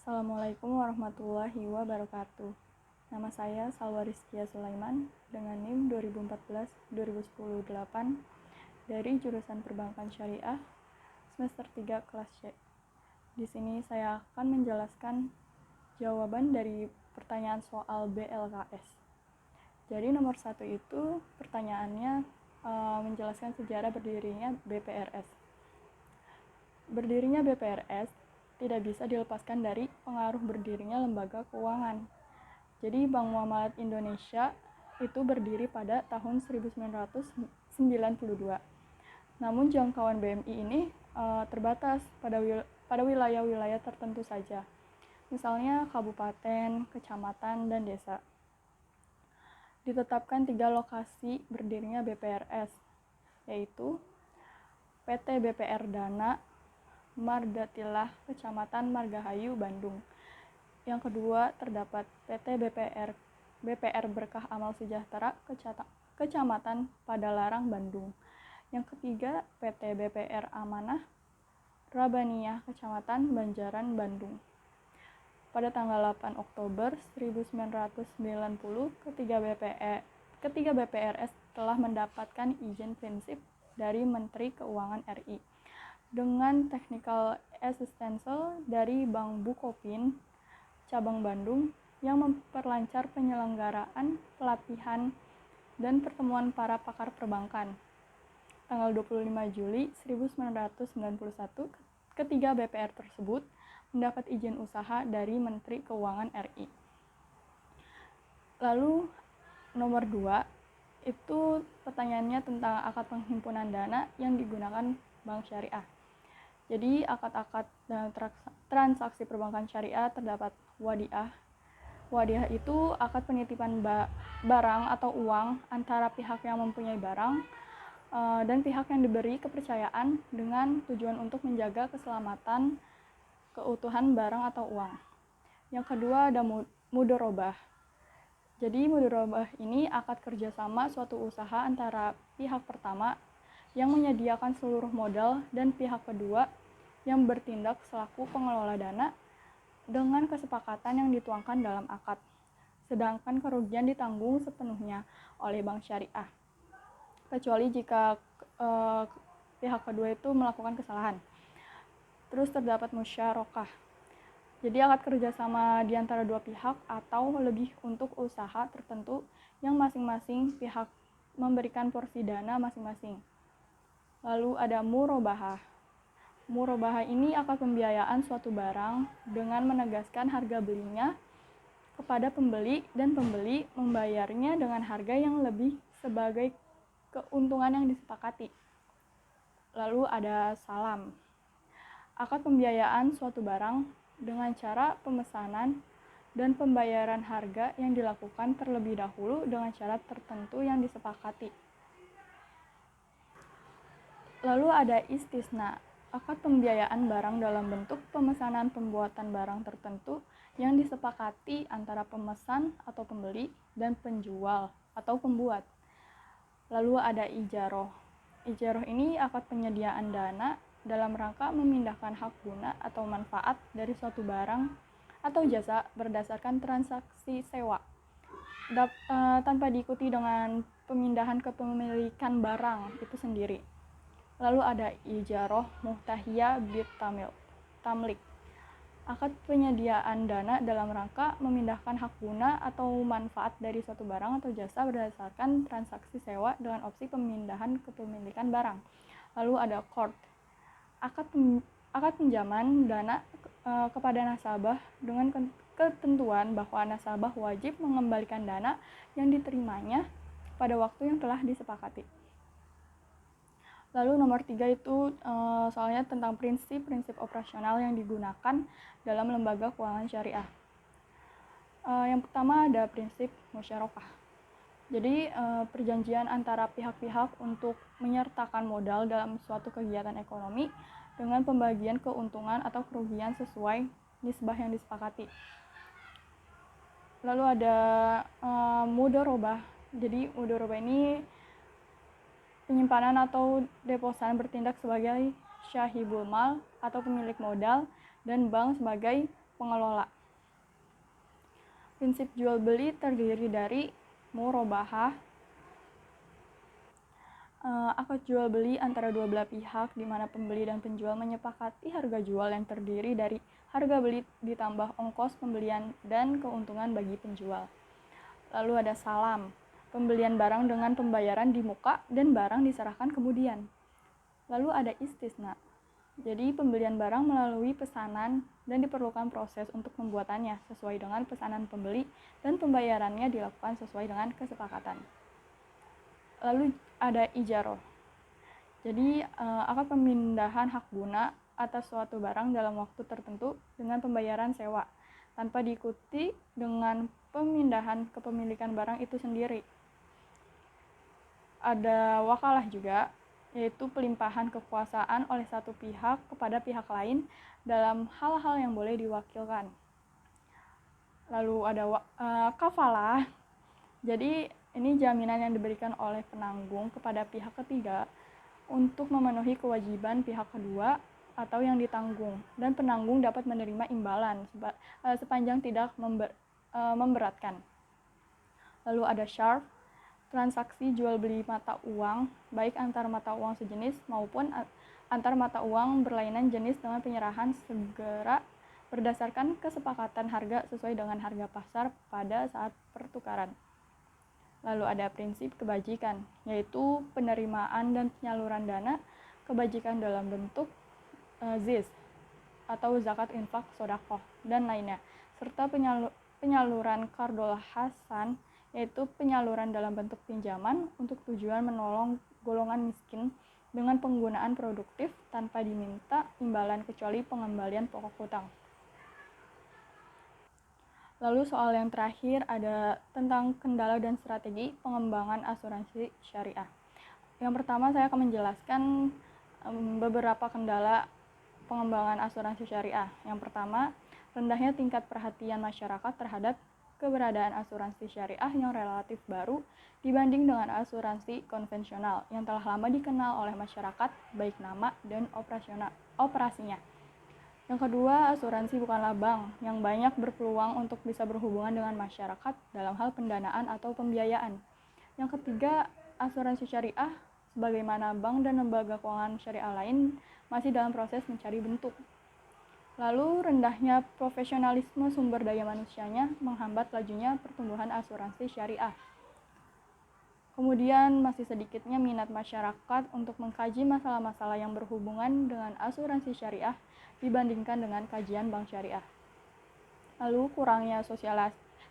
Assalamualaikum warahmatullahi wabarakatuh. Nama saya Salwa Rizkia Sulaiman dengan NIM 2014-2010-8 dari jurusan Perbankan Syariah semester 3 kelas C. Di sini saya akan menjelaskan jawaban dari pertanyaan soal BLKS. Jadi nomor 1 itu pertanyaannya menjelaskan sejarah berdirinya BPRS. Berdirinya BPRS tidak bisa dilepaskan dari pengaruh berdirinya lembaga keuangan. Jadi Bank Muamalat Indonesia itu berdiri pada tahun 1992. Namun jangkauan BMI ini terbatas pada wilayah-wilayah tertentu saja. Misalnya kabupaten, kecamatan, dan desa. Ditetapkan 3 lokasi berdirinya BPRS, yaitu PT BPR Dana, Mardatillah, Kecamatan Margahayu, Bandung. Yang kedua, terdapat PT BPR Berkah Amal Sejahtera, Kecamatan Padalarang, Bandung. Yang ketiga, PT BPR Amanah Rabaniyah, Kecamatan Banjaran, Bandung. Pada tanggal 8 Oktober 1990, ketiga BPRS telah mendapatkan izin prinsip dari Menteri Keuangan RI. Dengan technical assistance dari Bank Bukopin Cabang Bandung yang memperlancar penyelenggaraan, pelatihan, dan pertemuan para pakar perbankan. Tanggal 25 Juli 1991, ketiga BPR tersebut mendapat izin usaha dari Menteri Keuangan RI. Lalu nomor 2, itu pertanyaannya tentang akad penghimpunan dana yang digunakan Bank Syariah. Jadi akad-akad dalam transaksi perbankan syariah terdapat wadiah. Wadiah itu akad penitipan barang atau uang antara pihak yang mempunyai barang dan pihak yang diberi kepercayaan dengan tujuan untuk menjaga keselamatan, keutuhan barang atau uang. Yang kedua ada mudorobah. Jadi mudorobah ini akad kerjasama suatu usaha antara pihak pertama yang menyediakan seluruh modal dan pihak kedua yang bertindak selaku pengelola dana dengan kesepakatan yang dituangkan dalam akad. Sedangkan kerugian ditanggung sepenuhnya oleh Bank Syariah, kecuali jika pihak kedua itu melakukan kesalahan. Terus terdapat musyarakah. Jadi akad kerjasama di antara dua pihak atau lebih untuk usaha tertentu yang masing-masing pihak memberikan porsi dana masing-masing. Lalu ada murobahah. Murobahah ini akad pembiayaan suatu barang dengan menegaskan harga belinya kepada pembeli dan pembeli membayarnya dengan harga yang lebih sebagai keuntungan yang disepakati. Lalu ada salam. Akad pembiayaan suatu barang dengan cara pemesanan dan pembayaran harga yang dilakukan terlebih dahulu dengan syarat tertentu yang disepakati. Lalu ada istisna, akad pembiayaan barang dalam bentuk pemesanan pembuatan barang tertentu yang disepakati antara pemesan atau pembeli dan penjual atau pembuat. Lalu ada ijaroh. Ijaroh ini akad penyediaan dana dalam rangka memindahkan hak guna atau manfaat dari suatu barang atau jasa berdasarkan transaksi sewa tanpa diikuti dengan pemindahan kepemilikan barang itu sendiri. Lalu ada ijaroh muhtahiyah bit tamlik. Akad penyediaan dana dalam rangka memindahkan hak guna atau manfaat dari suatu barang atau jasa berdasarkan transaksi sewa dengan opsi pemindahan kepemilikan barang. Lalu ada qard. Akad pinjaman dana kepada nasabah dengan ketentuan bahwa nasabah wajib mengembalikan dana yang diterimanya pada waktu yang telah disepakati. Lalu nomor 3 itu soalnya tentang prinsip-prinsip operasional yang digunakan dalam lembaga keuangan syariah. Yang pertama ada prinsip musyarakah. Jadi perjanjian antara pihak-pihak untuk menyertakan modal dalam suatu kegiatan ekonomi dengan pembagian keuntungan atau kerugian sesuai nisbah yang disepakati. Lalu ada mudorobah. Jadi mudorobah ini penyimpanan atau deposan bertindak sebagai syahibul mal atau pemilik modal dan bank sebagai pengelola. Prinsip jual beli terdiri dari murabahah, akad jual beli antara dua belah pihak di mana pembeli dan penjual menyepakati harga jual yang terdiri dari harga beli ditambah ongkos pembelian dan keuntungan bagi penjual. Lalu ada salam, pembelian barang dengan pembayaran di muka dan barang diserahkan kemudian. Lalu ada istisna, jadi pembelian barang melalui pesanan dan diperlukan proses untuk pembuatannya sesuai dengan pesanan pembeli dan pembayarannya dilakukan sesuai dengan kesepakatan. Lalu ada ijaroh, jadi akad pemindahan hak guna atas suatu barang dalam waktu tertentu dengan pembayaran sewa tanpa diikuti dengan pemindahan kepemilikan barang itu sendiri. Ada wakalah juga, yaitu pelimpahan kekuasaan oleh satu pihak kepada pihak lain dalam hal-hal yang boleh diwakilkan. Lalu ada kafalah, jadi ini jaminan yang diberikan oleh penanggung kepada pihak ketiga untuk memenuhi kewajiban pihak kedua atau yang ditanggung, dan penanggung dapat menerima imbalan sepanjang tidak memberatkan. Lalu ada syarf, transaksi jual beli mata uang, baik antar mata uang sejenis maupun antar mata uang berlainan jenis dengan penyerahan segera berdasarkan kesepakatan harga sesuai dengan harga pasar pada saat pertukaran. Lalu ada prinsip kebajikan, yaitu penerimaan dan penyaluran dana kebajikan dalam bentuk ziz atau zakat infak sodakoh dan lainnya, serta penyaluran kardol hasan, yaitu penyaluran dalam bentuk pinjaman untuk tujuan menolong golongan miskin dengan penggunaan produktif tanpa diminta imbalan kecuali pengembalian pokok hutang. Lalu soal yang terakhir ada tentang kendala dan strategi pengembangan asuransi syariah. Yang pertama saya akan menjelaskan beberapa kendala pengembangan asuransi syariah. Yang pertama, rendahnya tingkat perhatian masyarakat terhadap keberadaan asuransi syariah yang relatif baru dibanding dengan asuransi konvensional yang telah lama dikenal oleh masyarakat baik nama dan operasinya. Yang kedua, asuransi bukanlah bank yang banyak berpeluang untuk bisa berhubungan dengan masyarakat dalam hal pendanaan atau pembiayaan. Yang ketiga, asuransi syariah sebagaimana bank dan lembaga keuangan syariah lain masih dalam proses mencari bentuk. Lalu, rendahnya profesionalisme sumber daya manusianya menghambat lajunya pertumbuhan asuransi syariah. Kemudian masih sedikitnya minat masyarakat untuk mengkaji masalah-masalah yang berhubungan dengan asuransi syariah dibandingkan dengan kajian bank syariah. Lalu kurangnya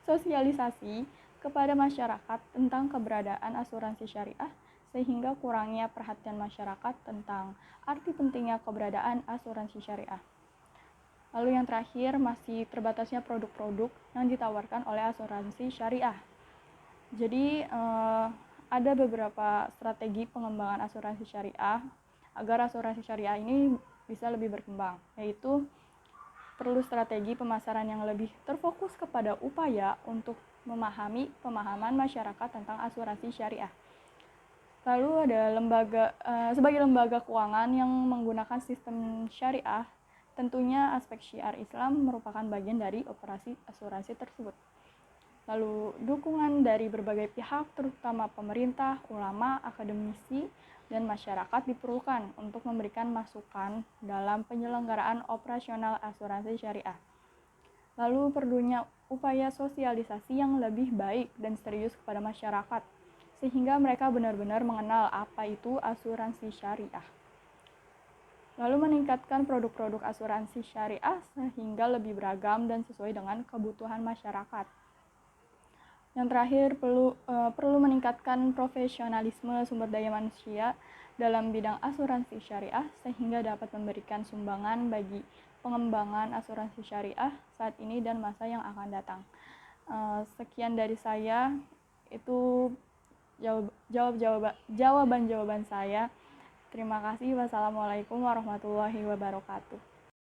sosialisasi kepada masyarakat tentang keberadaan asuransi syariah sehingga kurangnya perhatian masyarakat tentang arti pentingnya keberadaan asuransi syariah. Lalu yang terakhir masih terbatasnya produk-produk yang ditawarkan oleh asuransi syariah. Jadi ada beberapa strategi pengembangan asuransi syariah agar asuransi syariah ini bisa lebih berkembang, yaitu perlu strategi pemasaran yang lebih terfokus kepada upaya untuk memahami pemahaman masyarakat tentang asuransi syariah. Lalu ada sebagai lembaga keuangan yang menggunakan sistem syariah, tentunya aspek syiar Islam merupakan bagian dari operasi asuransi tersebut. Lalu dukungan dari berbagai pihak terutama pemerintah, ulama, akademisi, dan masyarakat diperlukan untuk memberikan masukan dalam penyelenggaraan operasional asuransi syariah. Lalu perlunya upaya sosialisasi yang lebih baik dan serius kepada masyarakat sehingga mereka benar-benar mengenal apa itu asuransi syariah. Lalu meningkatkan produk-produk asuransi syariah sehingga lebih beragam dan sesuai dengan kebutuhan masyarakat. Yang terakhir, perlu meningkatkan profesionalisme sumber daya manusia dalam bidang asuransi syariah sehingga dapat memberikan sumbangan bagi pengembangan asuransi syariah saat ini dan masa yang akan datang. Sekian dari saya, itu jawaban-jawaban saya. Terima kasih. Wassalamualaikum warahmatullahi wabarakatuh.